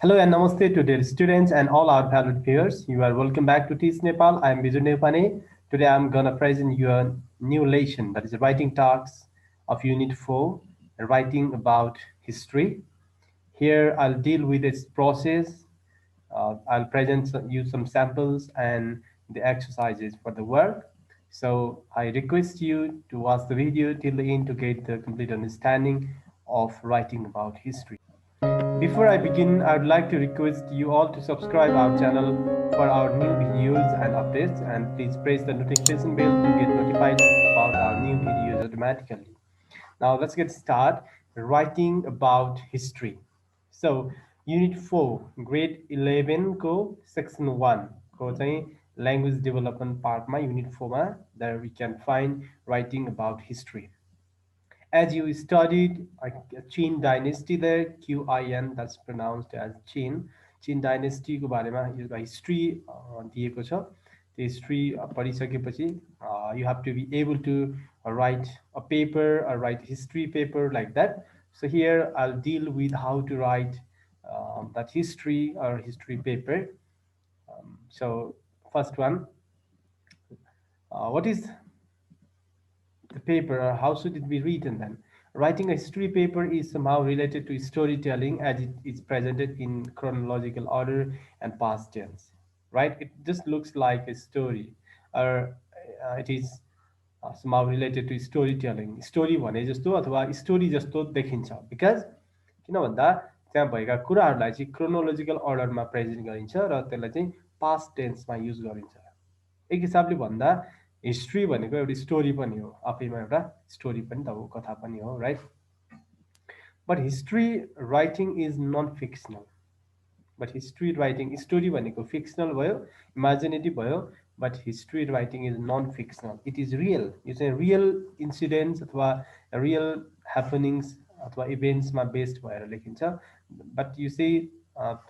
Hello and namaste to dear students and all our valued viewers. You are welcome back to Teach Nepal. I am Bidur Neupane. Today I am gonna present you a new lesson that is writing talks of Unit 4, writing about history. Here I'll deal with its process. I'll present you some samples and the exercises for the work. So I request you to watch the video till the end to get the complete understanding of writing about history. Before I begin, I would like to request you all to subscribe our channel for our new videos and updates, and please press the notification bell to get notified about our new videos automatically. Now let's get started writing about history. So Unit 4, Grade 11 ko Section 1 ko चाहिँ language development part ma Unit 4 ma there we can find writing about history. As you studied Qin dynasty there, QIN, that's pronounced as Qin dynasty को बारेमा यसको history दिएको छ. त्यो history पढिसकेपछि you have to be able to write a paper or write history paper like that. So here I'll deal with how to write that history or history paper. So first one, what is the paper, or how should it be written then? Writing a history paper is somehow related to storytelling as it is presented in chronological order and past tense, right? It just looks like a story, or it is somehow related to storytelling. Story भने जस्तो अथवा story जस्तो देखिन्छ because किन भन्दा त्यहाँ भएका कुराहरूलाई चाहिँ क्रोनोलोजिकल अर्डरमा प्रेजेन्ट गरिन्छ र त्यसलाई चाहिँ पास्ट टेन्समा युज गरिन्छ. एक हिसाबले भन्दा हिस्ट्री भनेको एउटा स्टोरी पनि हो, आफैमा एउटा स्टोरी पनि त हो, कथा पनि हो, right? But history writing is non fictional. But history writing, story भनेको फिक्सनल भयो, इमेजिनेटिभ भयो, but history writing is non fictional. It is real. यो चाहिँ रियल इन्सिडेन्ट्स अथवा रियल ह्यापनिङ्स अथवा इभेन्ट्समा बेस्ड भएर लेखिन्छ. बट यु से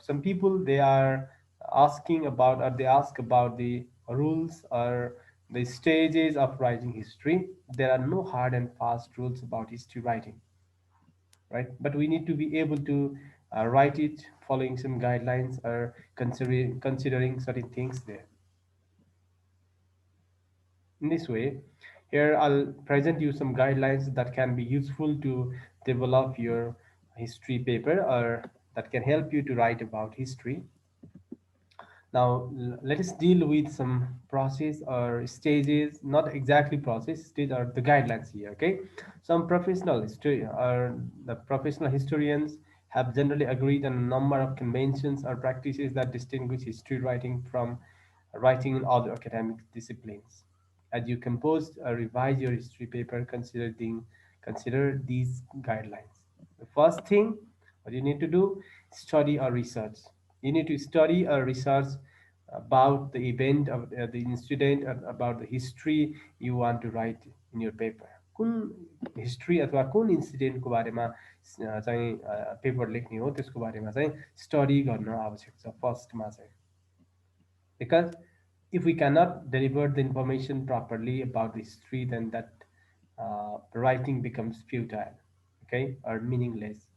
some people they are asking about, or they ask about the rules or the stages of writing history. There are no hard and fast rules about history writing, right? But we need to be able to write it following some guidelines or considering certain things there. In this way, here I'll present you some guidelines that can be useful to develop your history paper, or that can help you to write about history. Now, let us deal with some process or stages, not exactly process, stage are the guidelines here, okay? Some professional history or the professional historians have generally agreed on a number of conventions or practices that distinguish history writing from writing in other academic disciplines. As you compose or revise your history paper, consider these guidelines. The first thing, what you need to do, study or research. You need to study or research about the event of the incident, about the history you want to write in your paper. कुन history अथवा कुन इन्सिडेन्टको बारेमा चाहिँ paper लेख्ने हो त्यसको बारेमा चाहिँ स्टडी गर्न आवश्यक छ फर्स्टमा चाहिँ. Because if we cannot deliver the information properly about the history, then that writing becomes futile, okay, or meaningless.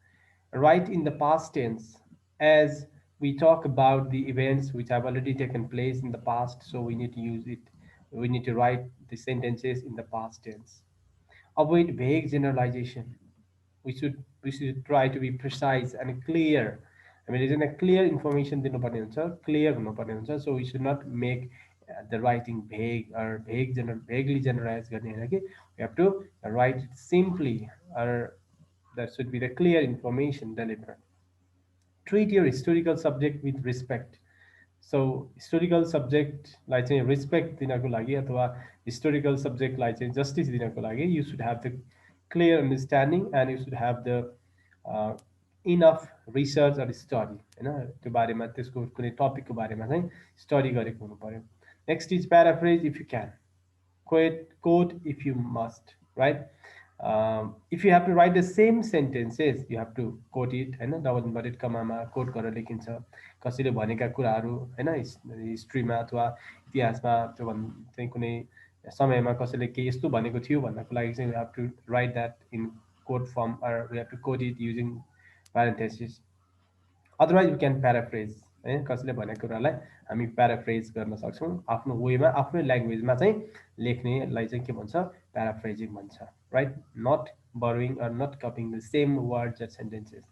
Write in the past tense, as we talk about the events which have already taken place in the past, so we need to use it. We need to write the sentences in the past tense. Avoid vague generalization. We should try to be precise and clear. I mean, it's a clear information दिनुपर्ने हुन्छ, clear हुनुपर्ने हुन्छ. So we should not make the writing vague or vaguely generalized गर्ने होइन कि. We have to write it simply, or that should be the clear information delivered. Treat your historical subject with respect. So historical subjectलाई चाहिँ respect दिनको लागि अथवा historical सब्जेक्टलाई चाहिँ justice दिनको लागि you should have the clear understanding and you should have the enough research or study, होइन, त्यो बारेमा त्यसको कुनै टपिकको बारेमा चाहिँ स्टडी गरेको हुनु पर्यो. Next is paraphrase if you can, quote if you must, right? If you have to write the same sentences, you have to quote it, होइन, डबल इन्भर्टेड कमामा कोट गरेर लेखिन्छ. कसैले भनेका कुराहरू, होइन, हिस्ट्रीमा अथवा इतिहासमा त्यो चाहिँ कुनै समयमा कसैले के यस्तो भनेको थियो भन्नको लागि चाहिँ you have to write that in quote form, or we have to quote it using parentheses. Otherwise we can paraphrase है कसैले भनेको कुरालाई हामी प्याराफ्रेज गर्न सक्छौँ आफ्नो वेमा आफ्नै ल्याङ्ग्वेजमा चाहिँ लेख्नेलाई चाहिँ के भन्छ प्याराफ्रेजिङ भन्छ right not borrowing or not copying the same words or sentences.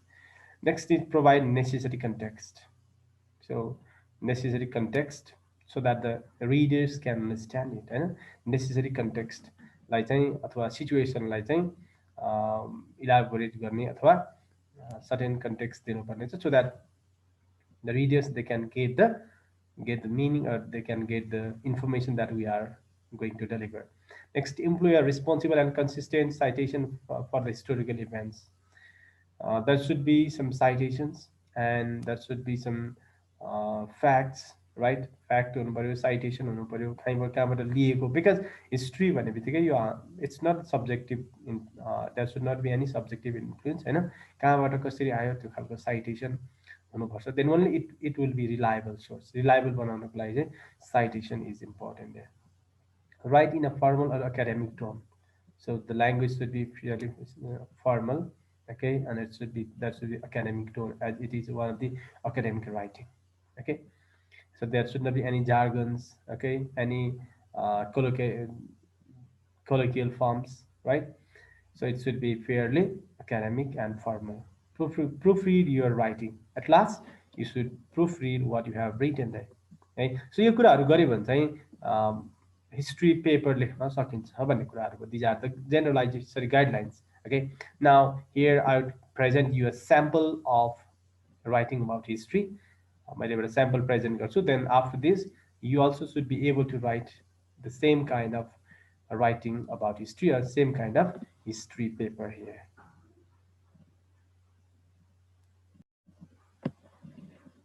Next is provide necessary context. So necessary context so that the readers can understand it होइन नेसेसरी कन्टेक्स्टलाई चाहिँ अथवा सिचुएसनलाई चाहिँ इलाबोरेट गर्ने अथवा सर्टेन कन्टेक्स्ट दिनुपर्ने छ so that the readers they can get the meaning or they can get the information that we are going to deliver. Next, employ a responsible and consistent citation for the historical events. There should be some citations and there should be some facts, right? Fact हुनु पर्यो, citation हुनु पर्यो, कहाँबाट लिएको because history भन्ने बित्तिकै यो it's not subjective in there should not be any subjective influence होइन कहाँबाट कसरी आयो त्यो खालको citation हुनुपर्छ then only it will be reliable source reliable बनाउनको लागि चाहिँ citation is important there. Write in a formal or academic tone. So the language should be fairly formal, okay, and it should be that should be academic tone as it is one of the academic writing, okay. So there should not be any jargons, okay, any colloquial forms, right? So it should be fairly academic and formal. Proofread your writing. At last, you should proofread what you have written there. है सो यो कुराहरू गऱ्यो भने चाहिँ history paper लेख्न सकिन्छ भन्ने कुराहरूको these are the generalise sorry guidelines okay now here I would present you a sample of writing about history. मैले एउटा स्याम्पल प्रेजेन्ट गर्छु then after this you also should be able to write the same kind of writing about history or same kind of history paper here.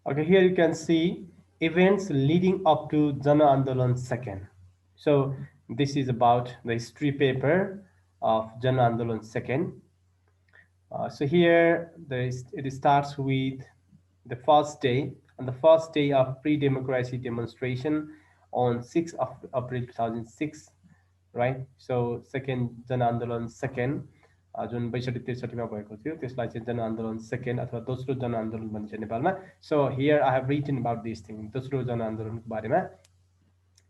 Okay, here you can see events leading up to Jana Andolan second. So this is about the history paper of Jana Andolan second. So here it starts with the first day, on the first day of pre-democracy demonstration on 6th of April 2006, right? So second जनआन्दोलन second जुन 62-63 भएको थियो त्यसलाई चाहिँ जनआन्दोलन second अथवा दोस्रो जनआन्दोलन भनिन्छ नेपालमा. So here I have written about this thing दोस्रो जनआन्दोलनको बारेमा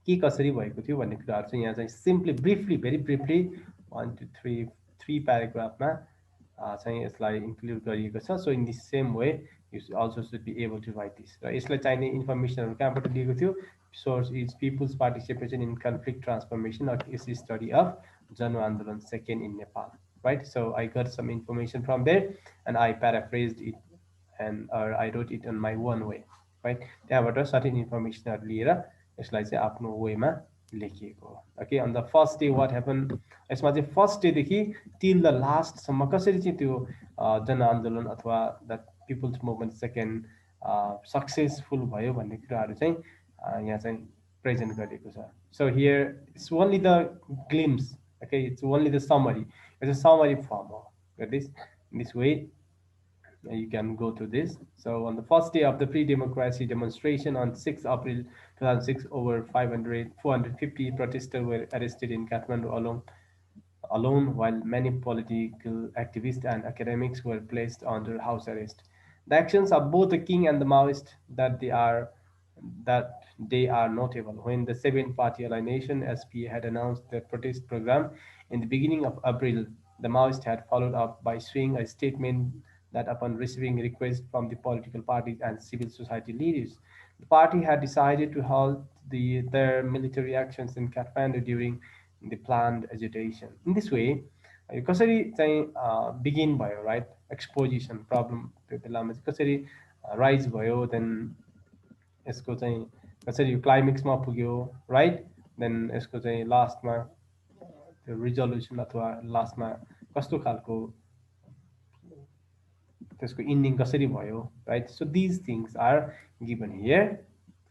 के कसरी भएको थियो भन्ने कुराहरू चाहिँ यहाँ चाहिँ सिम्पली ब्रिफली भेरी ब्रिफली 1 2 3 3 प्याराग्राफमा चाहिँ यसलाई इन्क्लुड गरिएको छ. So in this same way you also should be able to write this. र यसलाई चाहिने इन्फर्मेसनहरू कहाँबाट लिएको थियो source is people's participation in conflict transformation or is the study of Jano Andolan second in Nepal, right? So I got some information from there and I paraphrased it and or I wrote it on my one way, right? त्यहाँबाट certain information लिएर यसलाई चाहिँ आफ्नो वेमा लेखिएको हो. Okay on the first day what happen यसमा चाहिँ फर्स्ट डेदेखि टिल द लास्टसम्म कसरी चाहिँ त्यो जनआन्दोलन अथवा the people's movement second successful भयो भन्ने कुराहरू चाहिँ यहाँ चाहिँ प्रेजेन्ट गरिएको छ. So here it's only the glimpse okay it's only the summary it's a summary form हो this way you can go to this. So on the first day of the pre-democracy demonstration on 6th April 2006, over 450 protesters were arrested in Kathmandu alone, while many political activists and academics were placed under house arrest. The actions of both the king and the Maoist that they are notable. When the Seventh Party Alignation (SPA) had announced their protest program in the beginning of April, the Maoists had followed up by issuing a statement that upon receiving requests from the political parties and civil society leaders, the party had decided to halt their military actions in Kathmandu during the planned agitation. In this way, कसरी चाहिँ begin भयो right एक्सपोजिसन problem त्यो बेलामा चाहिँ कसरी rise भयो then यसको चाहिँ कसरी क्लाइमेक्समा पुग्यो राइट देन यसको चाहिँ लास्टमा त्यो रिजोल्युसन अथवा लास्टमा कस्तो खालको त्यसको इन्डिङ कसरी भयो right. So these things are given here.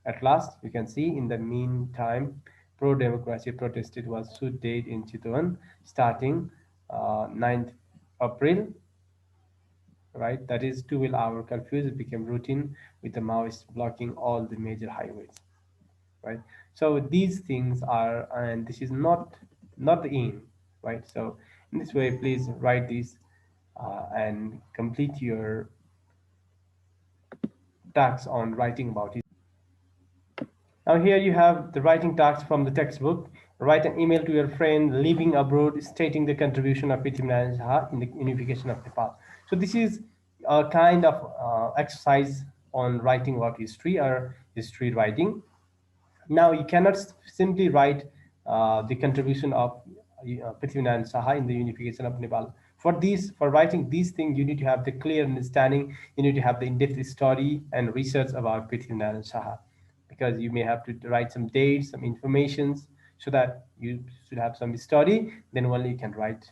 At last, you can see in the meantime, pro-democracy protested was suited in Chitwan starting 9th April, right? That is 12-hour curfews became routine with the Maoists blocking all the major highways, right? So these things are, and this is not the aim, right? So in this way, please write this and complete your tasks on writing about it. Now here you have the writing tasks from the textbook. Write an email to your friend living abroad stating the contribution of Prithviraj Saha in the unification of Nepal. So this is a kind of exercise on writing about history or history writing. Now you cannot simply write the contribution of Prithviraj Saha in the unification of Nepal. For writing these things, you need to have the clear understanding. You need to have the in-depth study and research about Prithviraj Saha, because you may have to write some dates, some informations, so that you should have some study. Then only you can write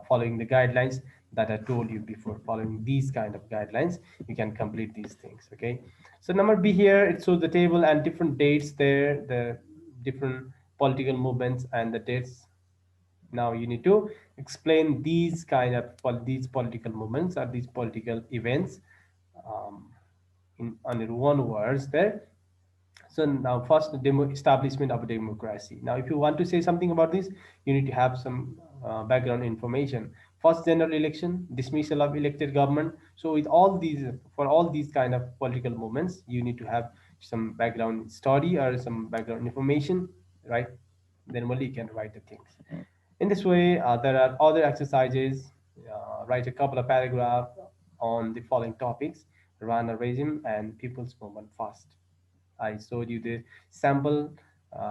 following the guidelines that I told you before. Following these kind of guidelines, you can complete these things. Okay. So number B here, it shows the table and different dates there, the different political movements and the dates. Now you need to explain these kind of these political movements or these political events um, in under one words there. So now first the establishment of a democracy. Now if you want to say something about this, you need to have some background information. First general election, dismissal of elected government. So with all these, for all these kind of political movements, you need to have some background study or some background information, right? Then only you can write the things. In this way, there are other exercises. Write a couple of paragraphs on the following topics: Rana regime and people's movement first. I showed you the sample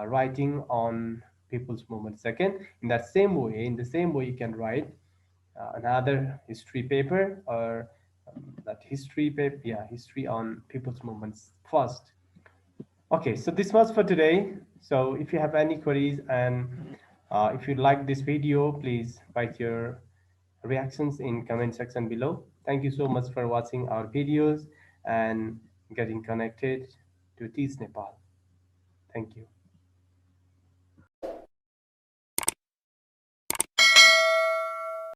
writing on people's movement second. In the same way, you can write another history paper or that history paper, yeah, history on people's movements first. Okay, so this was for today. So if you have any queries and if you like this video, please write your reactions in comment section below. Thank you so much for watching our videos and getting connected to Teach Nepal. Thank you.